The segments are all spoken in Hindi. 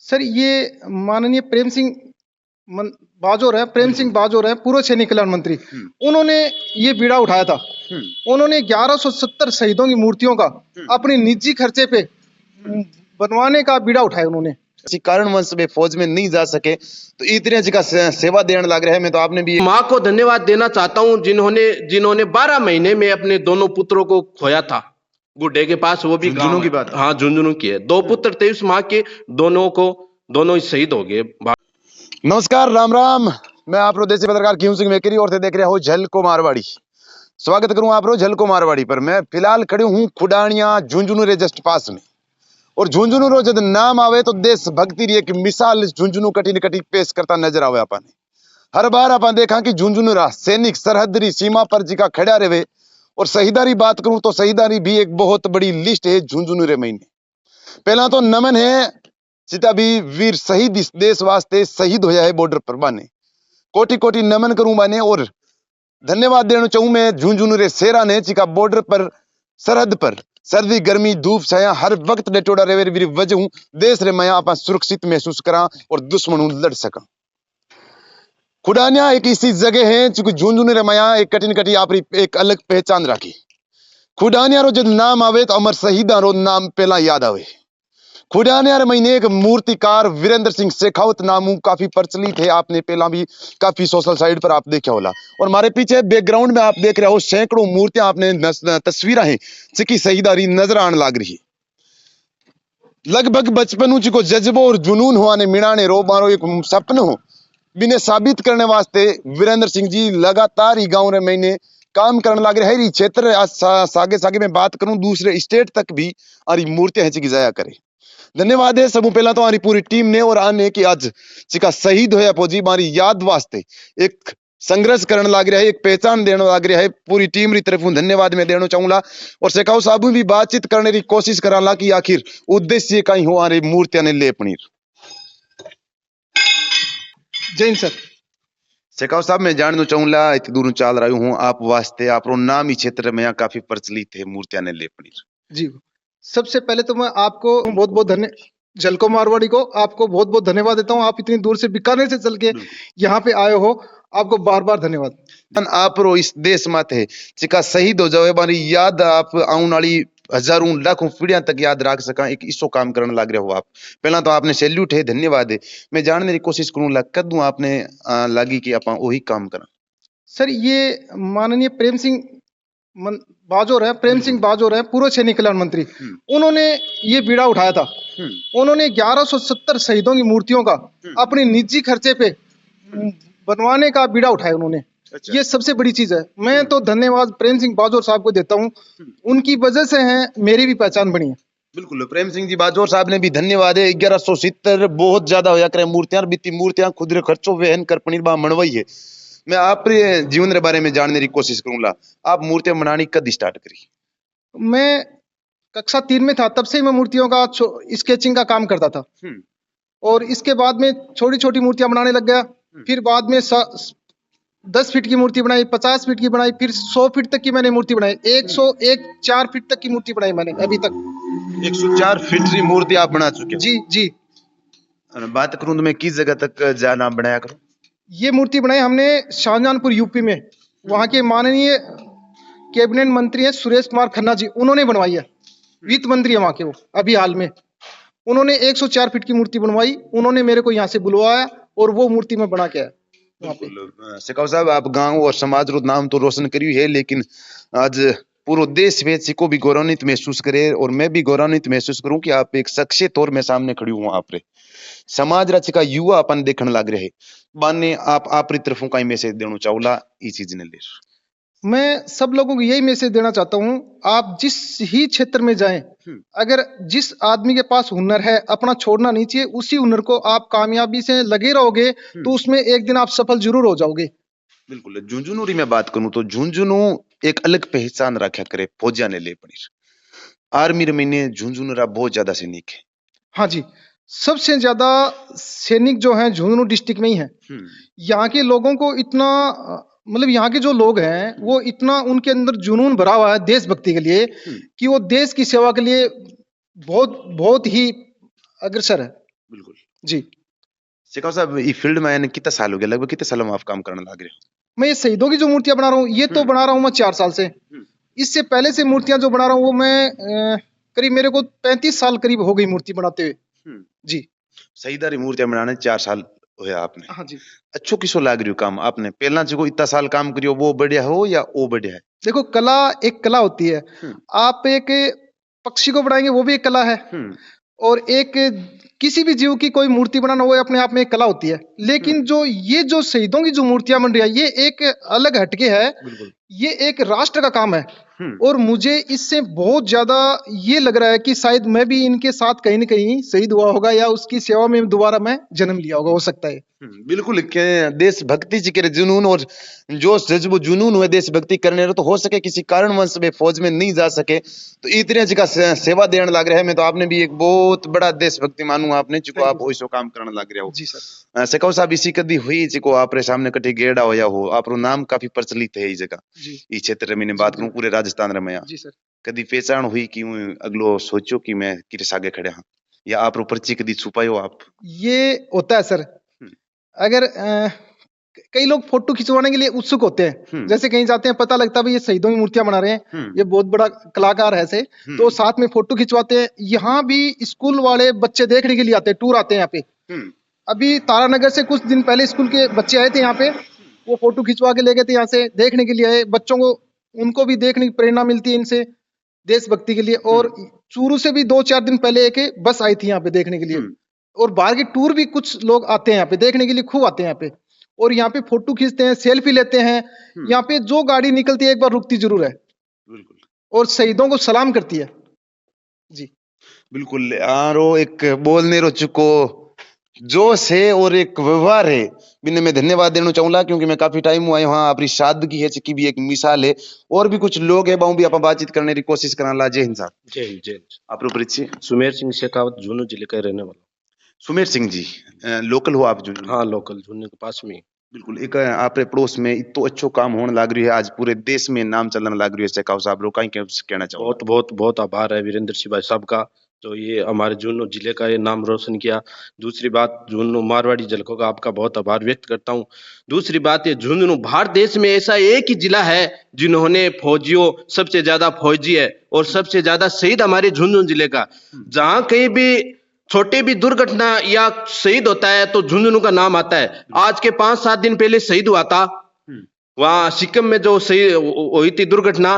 सर ये माननीय प्रेम सिंह बाजोर है, प्रेम सिंह बाजोर है, पूर्व सैनिक कल्याण मंत्री। उन्होंने ये बीड़ा उठाया था। उन्होंने 1170 शहीदों की मूर्तियों का अपने निजी खर्चे पे बनवाने का बीड़ा उठाया उन्होंने। किसी कारणवश वे फौज में नहीं जा सके तो इतने जगह सेवा देने लग रहे हैं। मैं तो आपने भी माँ को धन्यवाद देना चाहता हूँ जिन्होंने 12 महीने में अपने दोनों पुत्रों को खोया था गुड्डे के पास, वो भी झुंझुनू की बात। हाँ, झुंझुनू की है। 2 पुत्र थे उस माँ के, दोनों ही शहीद हो गए। नमस्कार, राम राम। मैं आप देसी पत्रकार क्यों सिंह मेकरी और से देख रहे हो झलको मारवाड़ी। स्वागत करूं आप झलको मारवाड़ी पर। मैं फिलहाल खड़ी हूं खुडानिया झुंझुनू रे जस्ट पास में। और झुंझुनू रो जब नाम आवे तो देशभक्ति री एक मिसाल झुंझुनू कटी कटी पेश करता नजर आवे। अपन हर बार अपन देखा कि झुंझुनू रा सैनिक सरहद री सीमा पर जिका खड़ा रहे। और शहीदारी बात करूं तो शहीदारी भी एक बहुत बड़ी लिस्ट है झुंझुनू रे महीने। पहला तो नमन है जिता भी वीर शहीद इस देश वास्ते शहीद होया है बॉर्डर पर बाने। कोटि कोटि नमन करूं बाने और धन्यवाद देना चाहूं मैं झुंझुनू रे शेरा ने जिका बॉर्डर पर सरहद पर सर्दी गर्मी धूप छाया हर वक्त डटोड़ा रहे वीर वजह देश रे मैं आप सुरक्षित महसूस करा और दुश्मन लड़ सका। खुडानिया एक ऐसी जगह है जो झुंझुनू रे माया एक कठिन कटी आपरी एक अलग पहचान राखी। खुडानिया रो जब नाम आवे तो अमर शहीदा रो नाम पहला याद आवे। खुडानिया रे महीने एक मूर्तिकार वीरेंद्र सिंह शेखावत नामू काफी प्रचलित है। आपने पहला भी काफी सोशल साइट पर आप देखा होला। और हमारे पीछे बैकग्राउंड में आप देख रहे हो सैकड़ों मूर्तियां आपने तस्वीरें हैं जिसकी शहीदारी नजर आने लग रही है। लगभग बचपन को जज्बो और जुनून हुआ ने मिणाने रो मारो एक सपन हो बिने साबित करने वास्ते वीरेंद्र सिंह जी लगातार ही गांव रे महीने काम करने लग रहे हैं। क्षेत्र सागे सागे में बात करूं दूसरे स्टेट तक भी आरी मूर्तियां है जिकी जाया करे। धन्यवाद है सब पहला तो हमारी पूरी टीम ने और आने की आज जिका शहीद होया फौजी हमारी याद वास्ते एक संघर्ष करने लग रहा है, एक पहचान देने लग रहा है। पूरी टीम री तरफ धन्यवाद मैं देना चाहूंगा। और शेखाव साहब भी बातचीत करने की कोशिश कराला कि आखिर उद्देश्य कहीं हो हमारी मूर्तियां ने ले पनीर। जैन सर शेखाव साहब मैं जानना चाहूंगा इतनी दूर चाल रहा हूँ आप वास्ते आप नाम ही क्षेत्र में काफी प्रचलित है मूर्तियां ने ले पनीर जी। सबसे पहले तो मैं आपको बहुत बहुत झलको मारवाड़ी को आपको बहुत बहुत धन्यवाद देता हूँ। आप इतनी दूर से बीकानेर से चल के यहाँ पे आए हो, आपको बार बार धन्यवाद। आप रो इस देश मत है जिका शहीद हो जाए हमारी याद आप आने वाली हजारों लाखों पीढ़ियां तक याद रख सका एक इसो काम करने लग रहे हो आप। पहला तो आपने सैल्यूट है, धन्यवाद है। मैं जानने की कोशिश करूंगा कदू आपने लगी कि आप वही काम करा। सर ये माननीय प्रेम सिंह बाजोर है, प्रेम सिंह बाजोर है, पूर्व सैनिक कल्याण मंत्री। उन्होंने ये बीड़ा उठाया था। उन्होंने 1170 शहीदों की मूर्तियों का अपने निजी खर्चे पे बनवाने का बीड़ा उठाया उन्होंने। अच्छा। ये सबसे बड़ी चीज है। मैं तो धन्यवाद प्रेम सिंह बाजोर साहब को देता हूँ। उनकी वजह से है मेरी भी पहचान बनी है। बिल्कुल प्रेम सिंह जी बाजोर साहब ने भी धन्यवाद है। 1170 बहुत ज्यादा होया करे मूर्तियां बीती मूर्तियां खुद रे खर्चो वहन कर पनीर बा मनवई है। मैं आप जीवन के बारे में जानने की कोशिश करूंगा। आप मूर्तियां बनानी कद स्टार्ट करी? मैं कक्षा 3 में था, तब से मैं मूर्तियों का स्केचिंग का काम करता था। और इसके बाद में छोटी छोटी मूर्तियां बनाने लग गया। फिर बाद में 10 फीट की मूर्ति बनाई, 50 फीट की बनाई, फिर 100 फीट तक की मैंने मूर्ति बनाई। 104 फीट तक की मूर्ति बनाई मैंने अभी तक। 104 फीट की मूर्ति आप बना चुके? जी जी। बात करूं तो मैं किस जगह तक जाना बनाया करूं? ये मूर्ति बनाई हमने शाहजहानपुर यूपी में। वहां के माननीय कैबिनेट मंत्री हैं सुरेश कुमार खन्ना जी, उन्होंने बनवाई है। वित्त मंत्री है वहां के वो अभी हाल में। उन्होंने 104 फीट की मूर्ति बनवाई। उन्होंने मेरे को यहाँ से बुलवाया और वो मूर्ति में बना के आया। शेखाव साहब आप गांव और समाज रो नाम तो रोशन करी है लेकिन आज पूरा देश में को भी गौरवान्वित महसूस करे और मैं भी गौरवान्वित महसूस करूं कि आप एक शख्सियत तौर में सामने खड़ी हूं। आप रे समाज रच का युवा अपन देखने लग रहे बाने आप तरफों का मैसेज देना चाहूला इस चीज ने ले। मैं सब लोगों को यही मैसेज देना चाहता हूँ, आप जिस ही क्षेत्र में जाएं, अगर जिस आदमी के पास हुनर है अपना छोड़ना नहीं चाहिए। उसी हुनर को आप कामयाबी से लगे रहोगे तो उसमें एक दिन आप सफल जरूर हो जाओगे। बिल्कुल। झुंझुनू री मैं बात करूं तो झुंझुनू एक अलग पहचान रखा करे फौजिया ने ले पड़ी। आर्मी रे महीने झुंझुनू रा बहुत ज्यादा सैनिक है। हाँ जी, सबसे ज्यादा सैनिक जो है झुंझुनू डिस्ट्रिक्ट में ही है। यहाँ के लोगों को इतना मतलब यहाँ के जो लोग हैं वो इतना उनके अंदर जुनून भरा हुआ है देशभक्ति के लिए कि वो देश की सेवा के लिए बहुत बहुत ही अग्रसर है। बिल्कुल। जी। शेखावत साहब ये फील्ड में यानी कितना साल हो गया, लगभग कितने सालों में आप काम करने लग रहे मैं ये शहीदों की जो मूर्तियां बना रहा हूँ ये तो बना रहा हूँ मैं 4 साल से। हो? इससे पहले से मूर्तियां जो बना रहा हूँ वो मैं करीब मेरे को 35 साल करीब हो गई मूर्ति बनाते हुए। हम्म। जी। सहीदारी मूर्तियां बनाने 4 साल होया आपने। हाँ जी। अच्छो किसो लाग रही हो काम आपने पहला जो इतना साल काम करियो वो बढ़िया हो या वो बढ़िया है? देखो कला एक कला होती है। आप एक पक्षी को बनाएंगे वो भी एक कला है। और एक किसी भी जीव की कोई मूर्ति बनाना वो अपने आप में एक कला होती है। लेकिन जो ये जो शहीदों की जो मूर्तियां बन रही है ये एक अलग हटके है। बिल्कुल। ये एक राष्ट्र का काम है। और मुझे इससे बहुत ज्यादा ये लग रहा है कि शायद मैं भी इनके साथ कहीं न कहीं शहीद हुआ होगा या उसकी सेवा में दोबारा मैं जन्म लिया होगा, हो सकता है। बिल्कुल के देशभक्ति जी के जुनून और जोश जज्बो जुनून हुए देशभक्ति करने रहे तो हो सके किसी कारणवश में फौज में नहीं जा सके तो इतने जी का सेवा देने लग रहा है। मैं तो आपने भी एक बहुत बड़ा देशभक्ति मानू आपने जिको आप वैसो काम करने लग रहे हो। जी सर। शेखावत साहब इसी कदी हुई जिको आपरे सामने कटी गेड़ा होया हो आपरो नाम काफी प्रचलित है इस जगह जी। इस क्षेत्र में बात करूं पूरे राजस्थान में जी सर। कदी पहचान हुई कि अगलो सोचो कि मैं किस आगे खड़े हाँ या आप पर्ची कदी छुपायो आप? ये होता है सर। अगर कई लोग फोटो खिंचवाने के लिए उत्सुक होते हैं। जैसे कहीं जाते हैं पता लगता है भाई ये शहीदों की मूर्तियां बना रहे हैं, ये बहुत बड़ा कलाकार है ऐसे, तो साथ में फोटो खिंचवाते हैं। यहाँ भी स्कूल वाले बच्चे देखने के लिए आते हैं, टूर आते हैं यहाँ पे। अभी तारानगर से कुछ दिन पहले स्कूल के बच्चे आए थे यहाँ पे, वो फोटो खिंचवा के ले गए थे यहाँ से, देखने के लिए आए। बच्चों को उनको भी देखने की प्रेरणा मिलती है इनसे देशभक्ति के लिए। और चूरू से भी 2-4 दिन पहले एक बस आई थी यहाँ पे देखने के लिए। और बाहर के टूर भी कुछ लोग आते हैं यहाँ पे देखने के लिए, खूब आते हैं यहाँ पे। और यहाँ पे फोटो खींचते हैं, सेल्फी लेते हैं। यहाँ पे जो गाड़ी निकलती है एक बार रुकती जरूर है। बिल्कुल। और शहीदों को सलाम करती है। जी बिल्कुल। आरो एक बोलने रो चुको जोश है और एक व्यवहार है बिन्ने मैं धन्यवाद देना चाहूंगा क्योंकि मैं काफी टाइम हुआ वहां अपनी सादगी है की भी एक मिसाल है। और भी कुछ लोग है बाऊ भी आप बातचीत करने की कोशिश करना ला। जय हिंद साहब। जय हिंद जय हिंद। आप परिचय? सुमेर सिंह शेखावत झुंझुनू जिले का रहने वाला। सुमेर सिंह जी लोकल हो आप? झुंझुनू? हाँ लोकल झुंझुनू के पास में। बिल्कुल। एक आपरे पड़ोस में इतो अच्छो काम होने लग रही है आज पूरे देश में नाम चलने लग रही है शेखावत साहब रो कहीं कहना चाहो? बहुत बहुत बहुत आभार है वीरेंद्र सिंह भाई साहब का जो ये हमारे झुंझुनू जिले का ये नाम रोशन किया। दूसरी बात झुंझुनू मारवाड़ी झलकों का आपका बहुत आभार व्यक्त करता हूँ। दूसरी बात ये झुंझुनू भारत देश में ऐसा एक ही जिला है जिन्होंने फौजियों सबसे ज्यादा फौजी है और सबसे ज्यादा शहीद हमारे झुंझुनू जिले का। जहां कहीं भी छोटी भी दुर्घटना या शहीद होता है तो झुंझुनू का नाम आता है। आज के 5-7 दिन पहले शहीद हुआ था वहां सिक्किम में जो सही हुई थी दुर्घटना,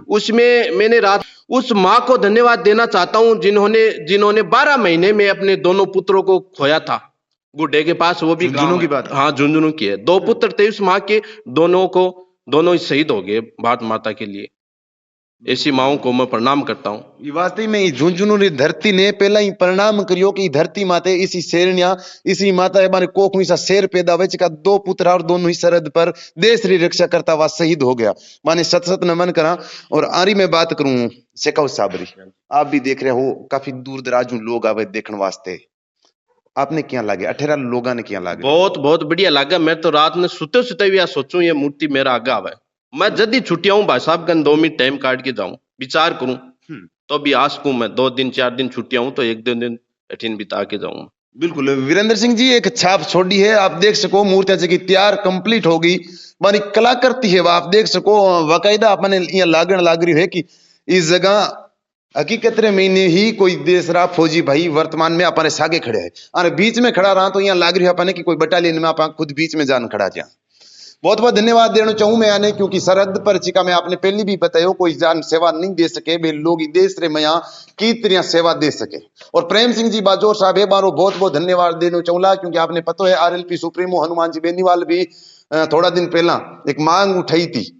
उसमें मैंने रात उस माँ को धन्यवाद देना चाहता हूं जिन्होंने 12 महीने में अपने दोनों पुत्रों को खोया था गुड्डे के पास। वो भी झुंझुनू की बात? हाँ झुंझुनू की है। 2 पुत्र थे उस माँ के, दोनों ही शहीद हो गए भारत माता के लिए। ऐसी माओं को मैं प्रणाम करता हूँ। ये वास्तव में झुंझुनू री धरती ने पहला ही प्रणाम करियो कि धरती माते इसी शेरनिया इसी माता हमारे कोख में शेर पैदा हुए का 2 पुत्र और दोनों ही सरहद पर देश री रक्षा करता हुआ शहीद हो गया। माने सत सत नमन करा। और आरी में बात करूं शेखावत साहब री, आप भी देख रहे हो काफी दूर दराज लोग आवे देखने वास्ते, आपने क्या लागे? 18 लोगों ने क्या लागे? बहुत बहुत बढ़िया लगा। मैं तो रात में सुते सुते भी सोचूं ये मूर्ति मेरा आगे आवे। मैं जल्दी छुट्टिया हूँ भाई साहब कन 2 मिनट टाइम काट के जाऊं विचार करूं तो भी आ सकूं। मैं 2 दिन 4 दिन छुट्टिया हूं तो 1-2 दिन अठीन बिता के जाऊं। बिल्कुल। वीरेंद्र सिंह जी एक छाप छोड़ी है, आप देख सको मूर्तियां जी की तैयार कंप्लीट होगी मानी कला करती है आप देख सको बाकायदा अपने यहाँ लागण लाग रही है कि इस जगह हकीकत महीने ही कोई देशरा फौजी भाई वर्तमान में अपने सागे खड़े है और बीच में खड़ा रहा तो यहाँ लाग रही है अपने की कोई बटालियन में आप खुद बीच में जान खड़ा जा। बहुत बहुत धन्यवाद देना चाहूं मैं आने क्योंकि सरहद पर चिका में आपने पहले भी बतायो कोई जान सेवा नहीं दे सके वे लोग देश रे मया की तरह सेवा दे सके। और प्रेम सिंह जी बाजोर साहब है बारो बहुत बहुत धन्यवाद देना चाहूंगा क्योंकि आपने पता है आरएलपी सुप्रीमो हनुमान जी बेनीवाल भी थोड़ा दिन पहला एक मांग उठाई थी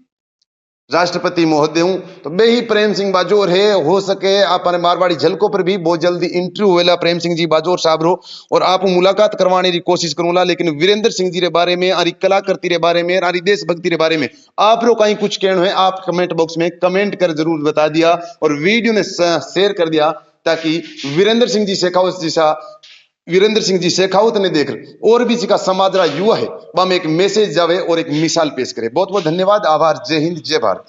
राष्ट्रपति महोदय तो बे ही प्रेम सिंह बाजोर है हो सके अपने मारवाड़ी झलकों पर भी बहुत जल्दी इंटरव्यू वेला प्रेम सिंह जी बाजोर साहब रो और आप मुलाकात करवाने की कोशिश करूंगा। लेकिन वीरेंद्र सिंह जी रे बारे में आरी कलाकृति रे बारे में आरी देशभक्ति रे बारे में आप रो कहीं कुछ कहना है आप कमेंट बॉक्स में कमेंट कर जरूर बता दिया और वीडियो ने शेयर कर दिया ताकि वीरेंद्र सिंह जी शेखावत ने देख और भी का समाज युवा है वहां में एक मैसेज जावे और एक मिसाल पेश करे। बहुत बहुत धन्यवाद, आभार, जय हिंद, जय भारत।